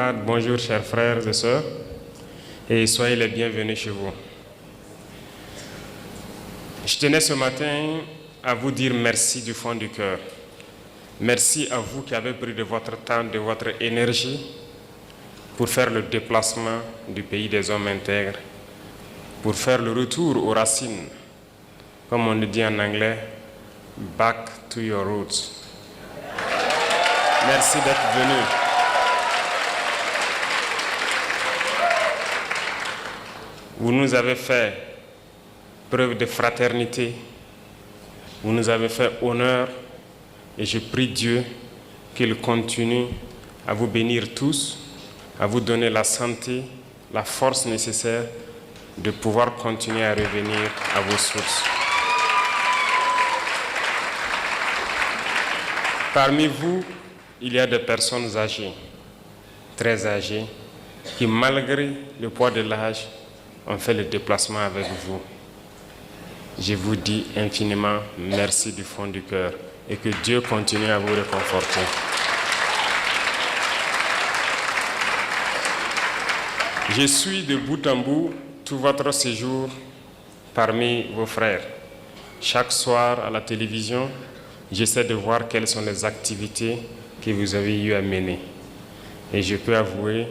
camarades, bonjour chers frères et sœurs, et soyez les bienvenus chez vous. Je tenais ce matin à vous dire merci du fond du cœur. Merci à vous qui avez pris de votre temps, de votre énergie pour faire le déplacement du pays des hommes intègres, pour faire le retour aux racines, comme on le dit en anglais, back to your roots. Merci d'être venus. Vous nous avez fait preuve de fraternité, vous nous avez fait honneur et je prie Dieu qu'il continue à vous bénir tous, à vous donner la santé, la force nécessaire de pouvoir continuer à revenir à vos sources. Parmi vous, il y a des personnes âgées, très âgées, qui malgré le poids de l'âge, ont fait le déplacement avec vous. Je vous dis infiniment merci du fond du cœur et que Dieu continue à vous réconforter. Je suis de bout en bout tout votre séjour parmi vos frères. Chaque soir à la télévision, j'essaie de voir quelles sont les activités que vous avez eu à mener. Et je peux avouer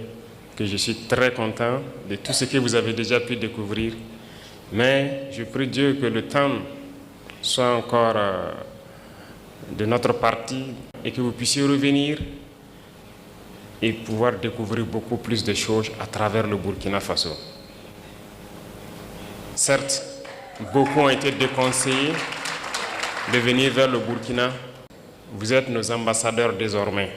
que je suis très content de tout ce que vous avez déjà pu découvrir. Mais je prie Dieu que le temps soit encore de notre partie et que vous puissiez revenir et pouvoir découvrir beaucoup plus de choses à travers le Burkina Faso. Certes, beaucoup ont été déconseillés de venir vers le Burkina. Vous êtes nos ambassadeurs désormais.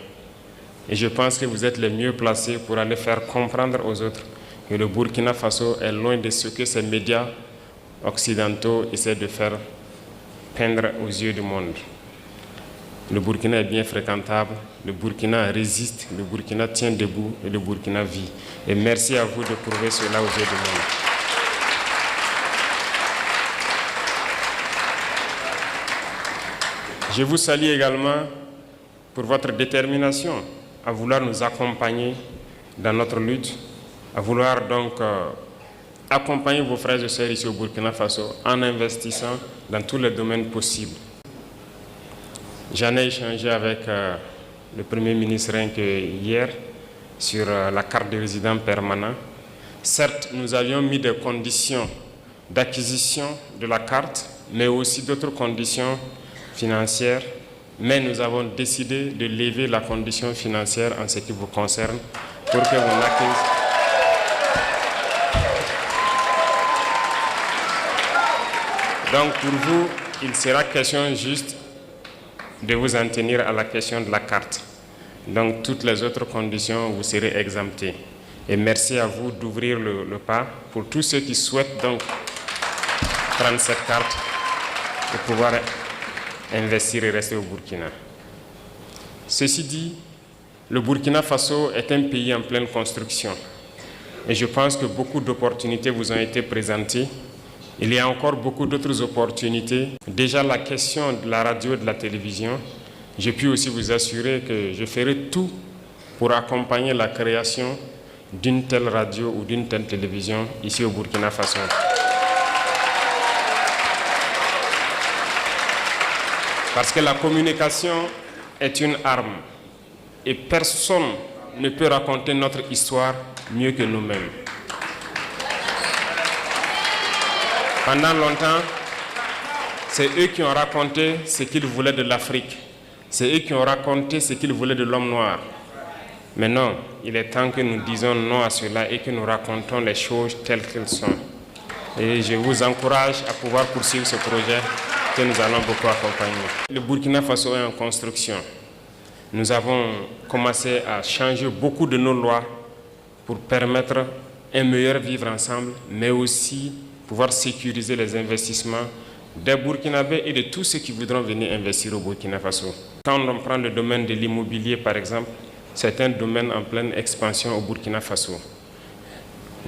Et je pense que vous êtes les mieux placés pour aller faire comprendre aux autres que le Burkina Faso est loin de ce que ces médias occidentaux essaient de faire peindre aux yeux du monde. Le Burkina est bien fréquentable, le Burkina résiste, le Burkina tient debout et le Burkina vit. Et merci à vous de prouver cela aux yeux du monde. Je vous salue également pour votre détermination à vouloir nous accompagner dans notre lutte, à vouloir donc accompagner vos frères et sœurs ici au Burkina Faso en investissant dans tous les domaines possibles. J'en ai échangé avec le Premier ministre rien que hier sur la carte de résident permanent. Certes, nous avions mis des conditions d'acquisition de la carte, mais aussi d'autres conditions financières, mais nous avons décidé de lever la condition financière en ce qui vous concerne pour que vous n'acquisiez. Donc pour vous, il sera question juste de vous en tenir à la question de la carte. Donc toutes les autres conditions, vous serez exemptés. Et merci à vous d'ouvrir le pas pour tous ceux qui souhaitent donc prendre cette carte et pouvoir investir et rester au Burkina. Ceci dit, le Burkina Faso est un pays en pleine construction. Et je pense que beaucoup d'opportunités vous ont été présentées. Il y a encore beaucoup d'autres opportunités. Déjà la question de la radio et de la télévision, je puis aussi vous assurer que je ferai tout pour accompagner la création d'une telle radio ou d'une telle télévision ici au Burkina Faso. Parce que la communication est une arme et personne ne peut raconter notre histoire mieux que nous-mêmes. Pendant longtemps, c'est eux qui ont raconté ce qu'ils voulaient de l'Afrique. C'est eux qui ont raconté ce qu'ils voulaient de l'homme noir. Mais non, il est temps que nous disions non à cela et que nous racontons les choses telles qu'elles sont. Et je vous encourage à pouvoir poursuivre ce projet que nous allons beaucoup accompagner. Le Burkina Faso est en construction. Nous avons commencé à changer beaucoup de nos lois pour permettre un meilleur vivre ensemble, mais aussi pouvoir sécuriser les investissements des Burkinabés et de tous ceux qui voudront venir investir au Burkina Faso. Quand on prend le domaine de l'immobilier, par exemple, c'est un domaine en pleine expansion au Burkina Faso.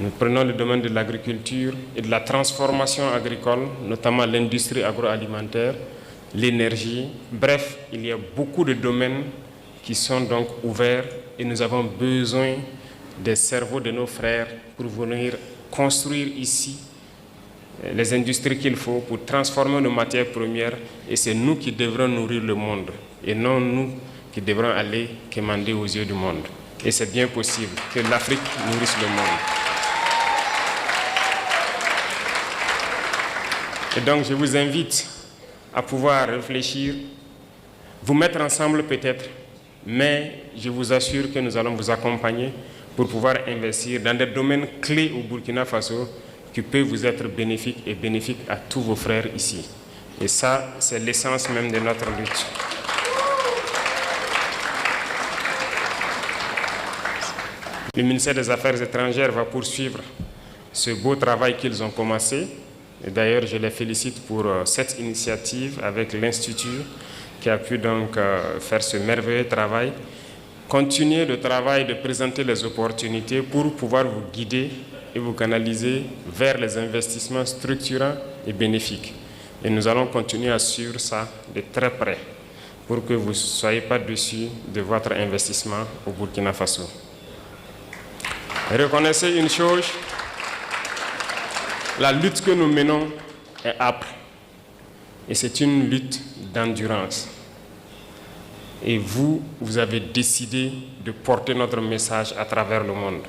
Nous prenons le domaine de l'agriculture et de la transformation agricole, notamment l'industrie agroalimentaire, l'énergie. Bref, il y a beaucoup de domaines qui sont donc ouverts et nous avons besoin des cerveaux de nos frères pour venir construire ici les industries qu'il faut pour transformer nos matières premières, et c'est nous qui devrons nourrir le monde et non nous qui devrons aller quémander aux yeux du monde. Et c'est bien possible que l'Afrique nourrisse le monde. Et donc je vous invite à pouvoir réfléchir, vous mettre ensemble peut-être, mais je vous assure que nous allons vous accompagner pour pouvoir investir dans des domaines clés au Burkina Faso qui peuvent vous être bénéfiques et bénéfiques à tous vos frères ici. Et ça, c'est l'essence même de notre lutte. Le ministère des Affaires étrangères va poursuivre ce beau travail qu'ils ont commencé. Et d'ailleurs, je les félicite pour cette initiative avec l'Institut qui a pu donc faire ce merveilleux travail. Continuez le travail de présenter les opportunités pour pouvoir vous guider et vous canaliser vers les investissements structurants et bénéfiques. Et nous allons continuer à suivre ça de très près pour que vous ne soyez pas déçus de votre investissement au Burkina Faso. Reconnaissez une chose, la lutte que nous menons est âpre et c'est une lutte d'endurance. Et vous avez décidé de porter notre message à travers le monde.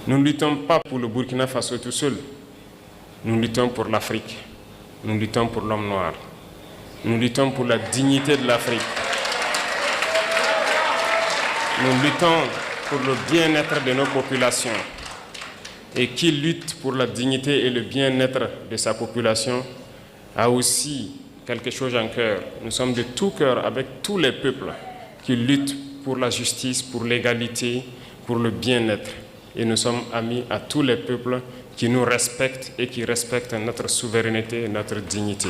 Nous ne luttons pas pour le Burkina Faso tout seul, nous luttons pour l'Afrique, nous luttons pour l'homme noir, nous luttons pour la dignité de l'Afrique, nous luttons pour le bien-être de nos populations. Et qui lutte pour la dignité et le bien-être de sa population a aussi quelque chose en cœur. Nous sommes de tout cœur avec tous les peuples qui luttent pour la justice, pour l'égalité, pour le bien-être. Et nous sommes amis à tous les peuples qui nous respectent et qui respectent notre souveraineté et notre dignité.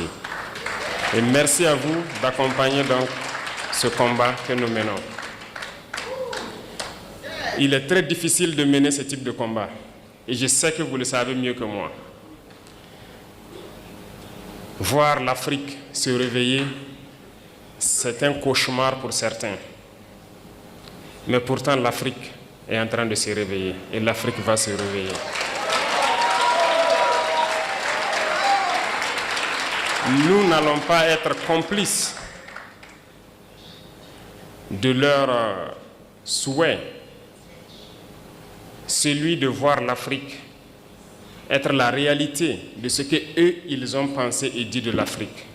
Et merci à vous d'accompagner donc ce combat que nous menons. Il est très difficile de mener ce type de combat. Et je sais que vous le savez mieux que moi. Voir l'Afrique se réveiller, c'est un cauchemar pour certains. Mais pourtant, l'Afrique est en train de se réveiller. Et l'Afrique va se réveiller. Nous n'allons pas être complices de leur souhait, celui de voir l'Afrique être la réalité de ce qu'eux, ils ont pensé et dit de l'Afrique,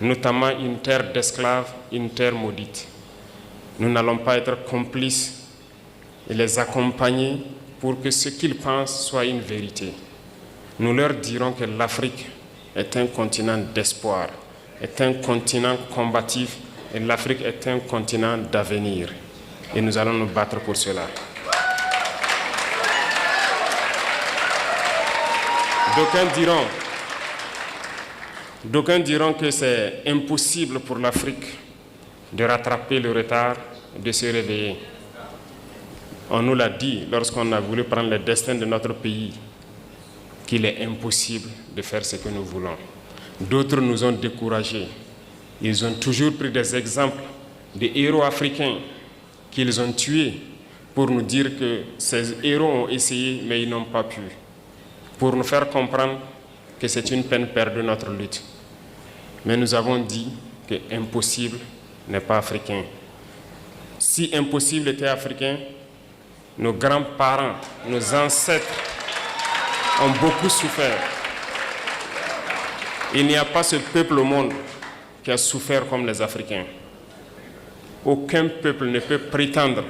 notamment une terre d'esclaves, une terre maudite. Nous n'allons pas être complices et les accompagner pour que ce qu'ils pensent soit une vérité. Nous leur dirons que l'Afrique est un continent d'espoir, est un continent combatif et l'Afrique est un continent d'avenir. Et nous allons nous battre pour cela. D'aucuns diront que c'est impossible pour l'Afrique de rattraper le retard, de se réveiller. On nous l'a dit lorsqu'on a voulu prendre le destin de notre pays, qu'il est impossible de faire ce que nous voulons. D'autres nous ont découragés. Ils ont toujours pris des exemples de héros africains qu'ils ont tués pour nous dire que ces héros ont essayé, mais ils n'ont pas pu. Pour nous faire comprendre que c'est une peine perdue notre lutte. Mais nous avons dit que impossible n'est pas africain. Si impossible était africain, nos grands-parents, nos ancêtres ont beaucoup souffert. Il n'y a pas ce peuple au monde qui a souffert comme les Africains. Aucun peuple ne peut prétendre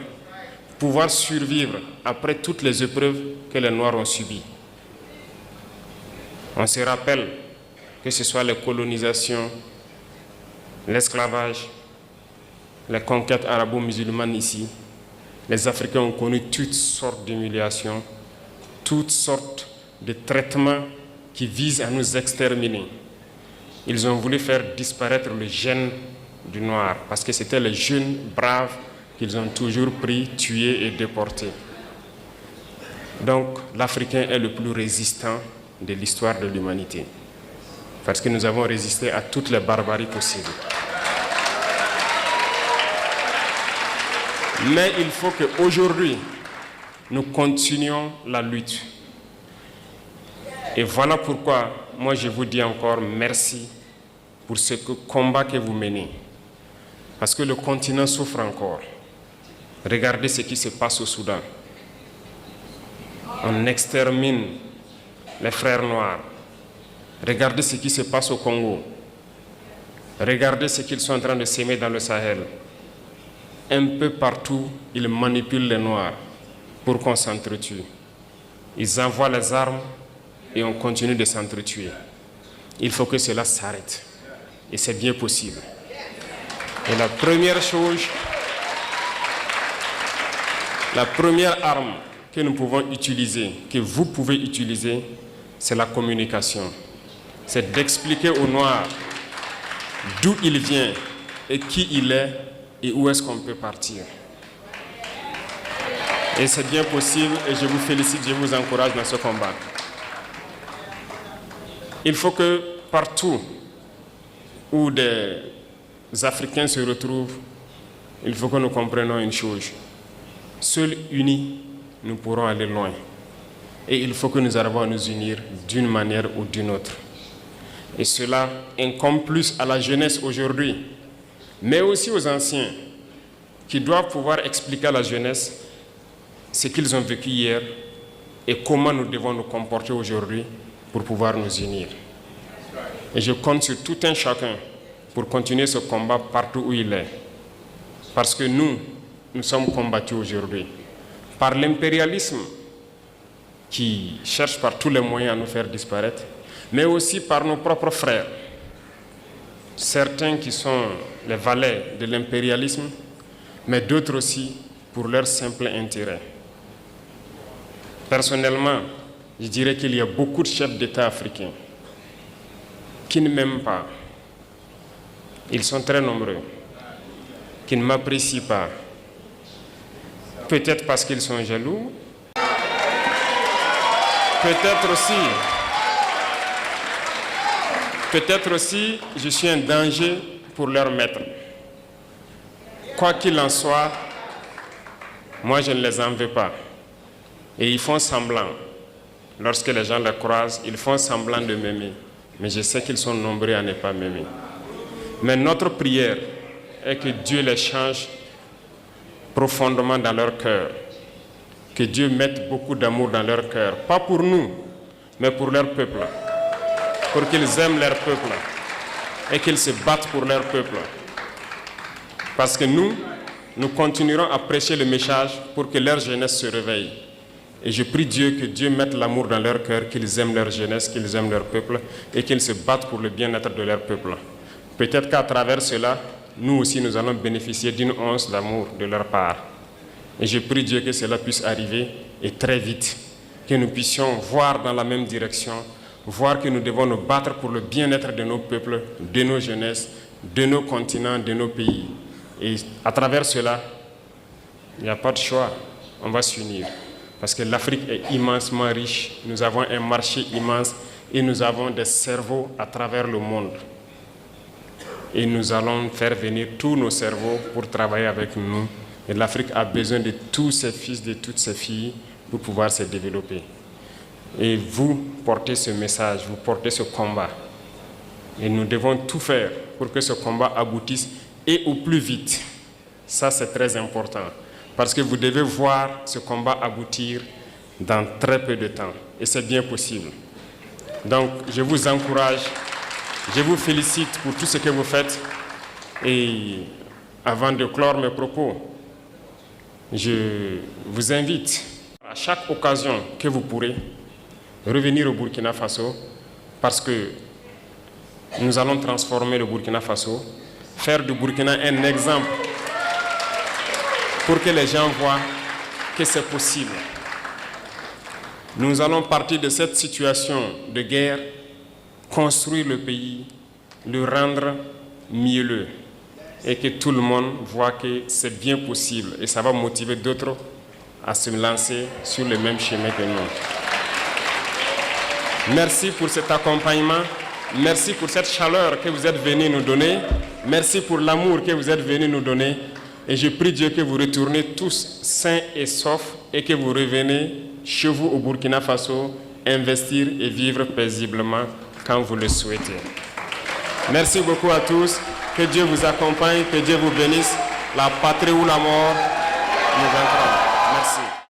pouvoir survivre après toutes les épreuves que les Noirs ont subies. On se rappelle que ce soit les colonisations, l'esclavage, les conquêtes arabo-musulmanes ici, les Africains ont connu toutes sortes d'humiliations, toutes sortes de traitements qui visent à nous exterminer. Ils ont voulu faire disparaître le gène du noir parce que c'était les jeunes braves qu'ils ont toujours pris, tués et déportés. Donc l'Africain est le plus résistant de l'histoire de l'humanité parce que nous avons résisté à toutes les barbaries possibles. Mais il faut qu'aujourd'hui, nous continuions la lutte. Et voilà pourquoi, moi je vous dis encore merci pour ce combat que vous menez. Parce que le continent souffre encore. Regardez ce qui se passe au Soudan. On extermine les frères noirs. Regardez ce qui se passe au Congo. Regardez ce qu'ils sont en train de s'aimer dans le Sahel. Un peu partout, ils manipulent les noirs pour qu'on s'entretue. Ils envoient les armes et on continue de s'entretuer. Il faut que cela s'arrête. Et c'est bien possible. Et la première chose, la première arme que nous pouvons utiliser, que vous pouvez utiliser, c'est la communication. C'est d'expliquer aux Noirs d'où il vient et qui il est et où est-ce qu'on peut partir. Et c'est bien possible et je vous félicite, je vous encourage dans ce combat. Il faut que partout où des Africains se retrouvent, il faut que nous comprenions une chose. Seuls unis, nous pourrons aller loin. Et il faut que nous arrivions à nous unir d'une manière ou d'une autre. Et cela incombe plus à la jeunesse aujourd'hui, mais aussi aux anciens, qui doivent pouvoir expliquer à la jeunesse ce qu'ils ont vécu hier et comment nous devons nous comporter aujourd'hui pour pouvoir nous unir. Et je compte sur tout un chacun pour continuer ce combat partout où il est. Parce que nous sommes combattus aujourd'hui par l'impérialisme qui cherche par tous les moyens à nous faire disparaître, mais aussi par nos propres frères. Certains qui sont les valets de l'impérialisme, mais d'autres aussi pour leur simple intérêt. Personnellement, je dirais qu'il y a beaucoup de chefs d'État africains qui ne m'aiment pas. Ils sont très nombreux, qui ne m'apprécient pas. Peut-être parce qu'ils sont jaloux, peut-être aussi, je suis un danger pour leur maître. Quoi qu'il en soit, moi je ne les en veux pas. Et ils font semblant. Lorsque les gens les croisent, ils font semblant de m'aimer. Mais je sais qu'ils sont nombreux à ne pas m'aimer. Mais notre prière est que Dieu les change profondément dans leur cœur. Que Dieu mette beaucoup d'amour dans leur cœur. Pas pour nous, mais pour leur peuple. Pour qu'ils aiment leur peuple. Et qu'ils se battent pour leur peuple. Parce que nous continuerons à prêcher le message pour que leur jeunesse se réveille. Et je prie Dieu que Dieu mette l'amour dans leur cœur, qu'ils aiment leur jeunesse, qu'ils aiment leur peuple et qu'ils se battent pour le bien-être de leur peuple. Peut-être qu'à travers cela, nous aussi nous allons bénéficier d'une once d'amour de leur part. Et je prie Dieu que cela puisse arriver et très vite, que nous puissions voir dans la même direction, voir que nous devons nous battre pour le bien-être de nos peuples, de nos jeunesses, de nos continents, de nos pays. Et à travers cela, il n'y a pas de choix, on va s'unir. Parce que l'Afrique est immensement riche, nous avons un marché immense et nous avons des cerveaux à travers le monde. Et nous allons faire venir tous nos cerveaux pour travailler avec nous. Et l'Afrique a besoin de tous ses fils, de toutes ses filles pour pouvoir se développer. Et vous portez ce message, vous portez ce combat. Et nous devons tout faire pour que ce combat aboutisse et au plus vite. Ça, c'est très important. Parce que vous devez voir ce combat aboutir dans très peu de temps. Et c'est bien possible. Donc, je vous encourage, je vous félicite pour tout ce que vous faites. Et avant de clore mes propos, je vous invite, à chaque occasion que vous pourrez, revenir au Burkina Faso, parce que nous allons transformer le Burkina Faso, faire du Burkina un exemple pour que les gens voient que c'est possible. Nous allons partir de cette situation de guerre, construire le pays, le rendre mielleux et que tout le monde voit que c'est bien possible et ça va motiver d'autres à se lancer sur le même chemin que nous. Merci pour cet accompagnement, merci pour cette chaleur que vous êtes venus nous donner, merci pour l'amour que vous êtes venus nous donner. Et je prie Dieu que vous retournez tous sains et saufs et que vous revenez chez vous au Burkina Faso, investir et vivre paisiblement quand vous le souhaitez. Merci beaucoup à tous. Que Dieu vous accompagne, que Dieu vous bénisse. La patrie ou la mort nous vaincra. Merci.